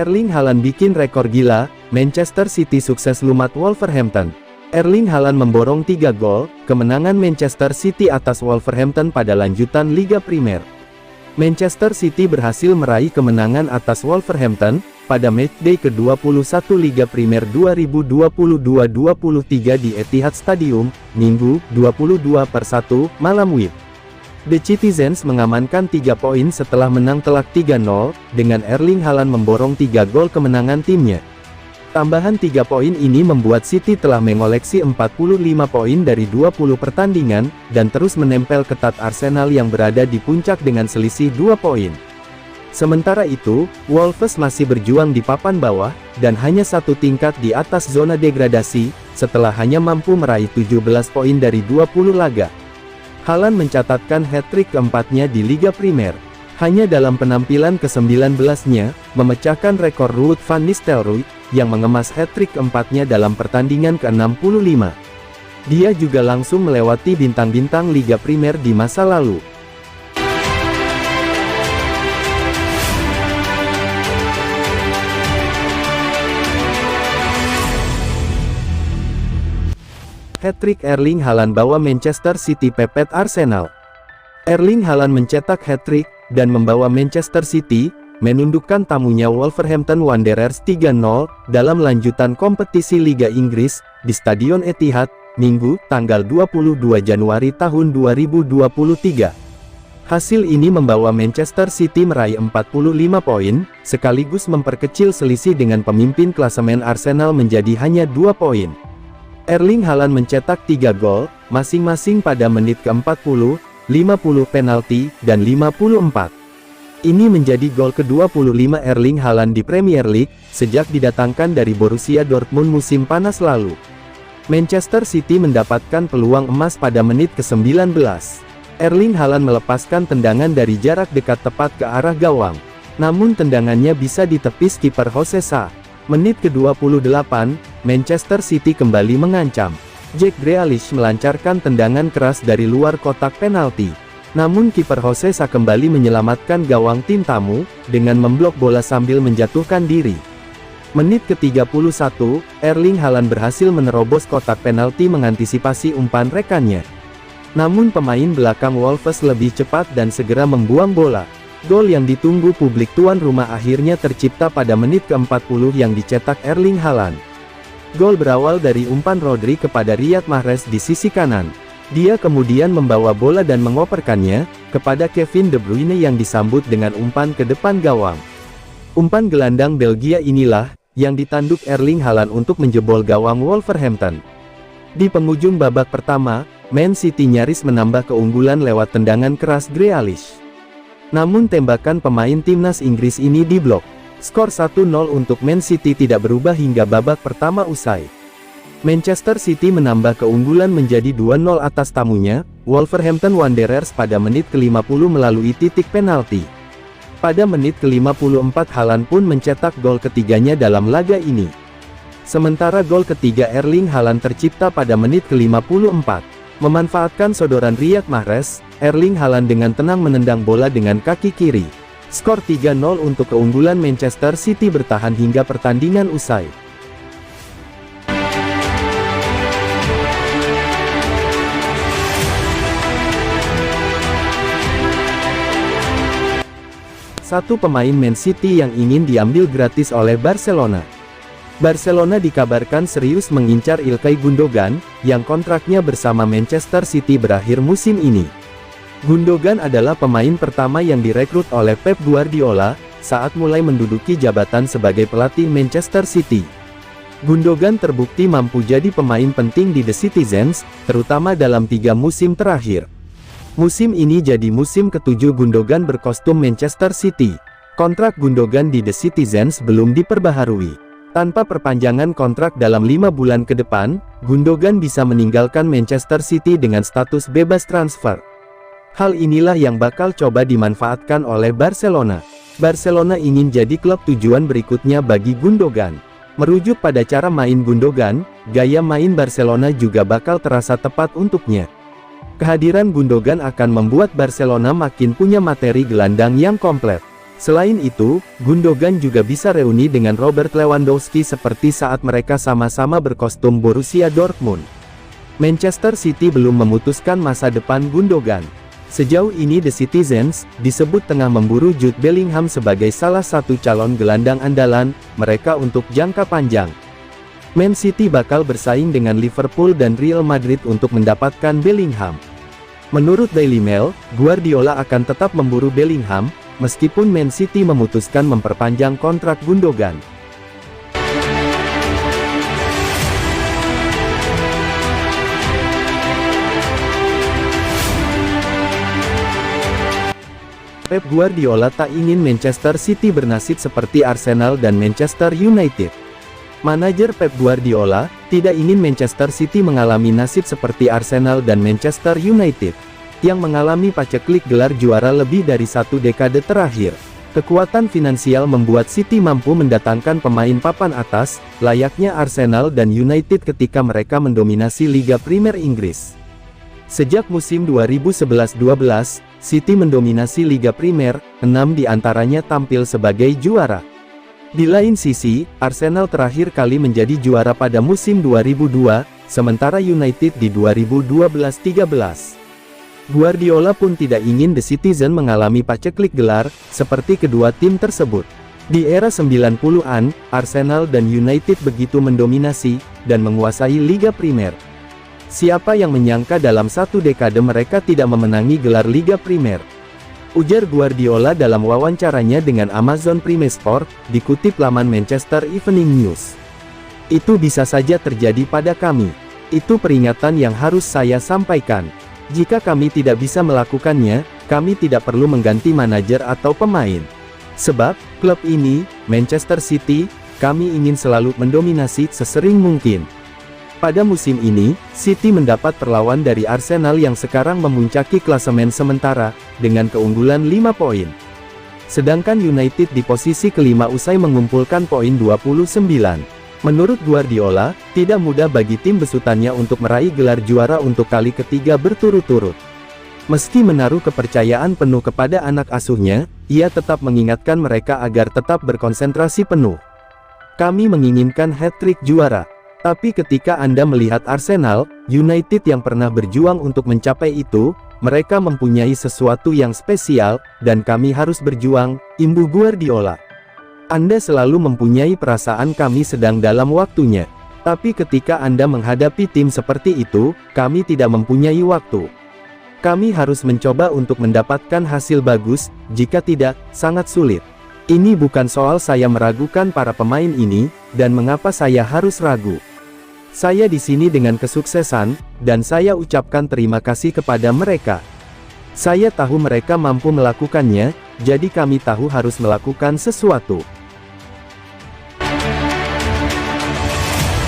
Erling Haaland bikin rekor gila, Manchester City sukses lumat Wolverhampton. Erling Haaland memborong 3 gol, kemenangan Manchester City atas Wolverhampton pada lanjutan Liga Primer. Manchester City berhasil meraih kemenangan atas Wolverhampton, pada matchday ke-21 Liga Primer 2022-23 di Etihad Stadium, Minggu, 22/1, malam WIB. The Citizens mengamankan 3 poin setelah menang telak 3-0, dengan Erling Haaland memborong 3 gol kemenangan timnya. Tambahan 3 poin ini membuat City telah mengoleksi 45 poin dari 20 pertandingan, dan terus menempel ketat Arsenal yang berada di puncak dengan selisih 2 poin. Sementara itu, Wolves masih berjuang di papan bawah, dan hanya 1 tingkat di atas zona degradasi, setelah hanya mampu meraih 17 poin dari 20 laga. Haaland mencatatkan hat-trick keempatnya di Liga Primer. Hanya dalam penampilan ke-19-nya, memecahkan rekor Ruud van Nistelrooy, yang mengemas hat-trick keempatnya dalam pertandingan ke-65. Dia juga langsung melewati bintang-bintang Liga Primer di masa lalu. Hat-trick Erling Haaland bawa Manchester City pepet Arsenal. Erling Haaland mencetak hat-trick, dan membawa Manchester City, menundukkan tamunya Wolverhampton Wanderers 3-0, dalam lanjutan kompetisi Liga Inggris, di Stadion Etihad, Minggu, tanggal 22 Januari tahun 2023. Hasil ini membawa Manchester City meraih 45 poin, sekaligus memperkecil selisih dengan pemimpin klasemen Arsenal menjadi hanya 2 poin. Erling Haaland mencetak 3 gol, masing-masing pada menit ke-40, 50 penalti, dan 54. Ini menjadi gol ke-25 Erling Haaland di Premier League, sejak didatangkan dari Borussia Dortmund musim panas lalu. Manchester City mendapatkan peluang emas pada menit ke-19. Erling Haaland melepaskan tendangan dari jarak dekat tepat ke arah gawang. Namun tendangannya bisa ditepis kiper Jose Sa. Menit ke-28, Manchester City kembali mengancam. Jack Grealish melancarkan tendangan keras dari luar kotak penalti. Namun kiper Jose Sa kembali menyelamatkan gawang tim tamu, dengan memblok bola sambil menjatuhkan diri. Menit ke-31, Erling Haaland berhasil menerobos kotak penalti mengantisipasi umpan rekannya. Namun pemain belakang Wolves lebih cepat dan segera membuang bola. Gol yang ditunggu publik tuan rumah akhirnya tercipta pada menit ke-40 yang dicetak Erling Haaland. Gol berawal dari umpan Rodri kepada Riyad Mahrez di sisi kanan. Dia kemudian membawa bola dan mengoperkannya kepada Kevin De Bruyne yang disambut dengan umpan ke depan gawang. Umpan gelandang Belgia inilah yang ditanduk Erling Haaland untuk menjebol gawang Wolverhampton. Di penghujung babak pertama, Man City nyaris menambah keunggulan lewat tendangan keras Grealish. Namun tembakan pemain timnas Inggris ini diblok. Skor 1-0 untuk Man City tidak berubah hingga babak pertama usai. Manchester City menambah keunggulan menjadi 2-0 atas tamunya, Wolverhampton Wanderers pada menit ke-50 melalui titik penalti. Pada menit ke-54 Haaland pun mencetak gol ketiganya dalam laga ini. Sementara gol ketiga Erling Haaland tercipta pada menit ke-54. Memanfaatkan sodoran Riyad Mahrez, Erling Haaland dengan tenang menendang bola dengan kaki kiri. Skor 3-0 untuk keunggulan Manchester City bertahan hingga pertandingan usai. Satu pemain Man City yang ingin diambil gratis oleh Barcelona. Barcelona dikabarkan serius mengincar Ilkay Gundogan, yang kontraknya bersama Manchester City berakhir musim ini. Gundogan adalah pemain pertama yang direkrut oleh Pep Guardiola, saat mulai menduduki jabatan sebagai pelatih Manchester City. Gundogan terbukti mampu jadi pemain penting di The Citizens, terutama dalam 3 musim terakhir. Musim ini jadi musim ke-7 Gundogan berkostum Manchester City. Kontrak Gundogan di The Citizens belum diperbaharui. Tanpa perpanjangan kontrak dalam 5 bulan ke depan, Gundogan bisa meninggalkan Manchester City dengan status bebas transfer. Hal inilah yang bakal coba dimanfaatkan oleh Barcelona. Barcelona ingin jadi klub tujuan berikutnya bagi Gundogan. Merujuk pada cara main Gundogan, gaya main Barcelona juga bakal terasa tepat untuknya. Kehadiran Gundogan akan membuat Barcelona makin punya materi gelandang yang komplit. Selain itu, Gundogan juga bisa reuni dengan Robert Lewandowski seperti saat mereka sama-sama berkostum Borussia Dortmund. Manchester City belum memutuskan masa depan Gundogan. Sejauh ini The Citizens disebut tengah memburu Jude Bellingham sebagai salah satu calon gelandang andalan mereka untuk jangka panjang. Man City bakal bersaing dengan Liverpool dan Real Madrid untuk mendapatkan Bellingham. Menurut Daily Mail, Guardiola akan tetap memburu Bellingham, meskipun Man City memutuskan memperpanjang kontrak Gundogan. Pep Guardiola tak ingin Manchester City bernasib seperti Arsenal dan Manchester United. Manajer Pep Guardiola tidak ingin Manchester City mengalami nasib seperti Arsenal dan Manchester United, yang mengalami paceklik gelar juara lebih dari satu dekade terakhir. Kekuatan finansial membuat City mampu mendatangkan pemain papan atas, layaknya Arsenal dan United ketika mereka mendominasi Liga Primer Inggris. Sejak musim 2011-12, City mendominasi Liga Primer, 6 diantaranya tampil sebagai juara. Di lain sisi, Arsenal terakhir kali menjadi juara pada musim 2002, sementara United di 2012-13. Guardiola pun tidak ingin The Citizen mengalami paceklik gelar, seperti kedua tim tersebut. Di era 90-an, Arsenal dan United begitu mendominasi, dan menguasai Liga Primer. Siapa yang menyangka dalam satu dekade mereka tidak memenangi gelar Liga Primer? Ujar Guardiola dalam wawancaranya dengan Amazon Prime Sport, dikutip laman Manchester Evening News. Itu bisa saja terjadi pada kami. Itu peringatan yang harus saya sampaikan. Jika kami tidak bisa melakukannya, kami tidak perlu mengganti manajer atau pemain. Sebab, klub ini, Manchester City, kami ingin selalu mendominasi sesering mungkin. Pada musim ini, City mendapat perlawan dari Arsenal yang sekarang memuncaki klasemen sementara, dengan keunggulan 5 poin. Sedangkan United di posisi kelima usai mengumpulkan poin 29. Menurut Guardiola, tidak mudah bagi tim besutannya untuk meraih gelar juara untuk kali ketiga berturut-turut. Meski menaruh kepercayaan penuh kepada anak asuhnya, ia tetap mengingatkan mereka agar tetap berkonsentrasi penuh. Kami menginginkan hat-trick juara. Tapi ketika Anda melihat Arsenal, United yang pernah berjuang untuk mencapai itu, mereka mempunyai sesuatu yang spesial, dan kami harus berjuang, imbuh Guardiola. Anda selalu mempunyai perasaan kami sedang dalam waktunya. Tapi ketika Anda menghadapi tim seperti itu, kami tidak mempunyai waktu. Kami harus mencoba untuk mendapatkan hasil bagus, jika tidak, sangat sulit. Ini bukan soal saya meragukan para pemain ini, dan mengapa saya harus ragu. Saya di sini dengan kesuksesan, dan saya ucapkan terima kasih kepada mereka. Saya tahu mereka mampu melakukannya, jadi kami tahu harus melakukan sesuatu.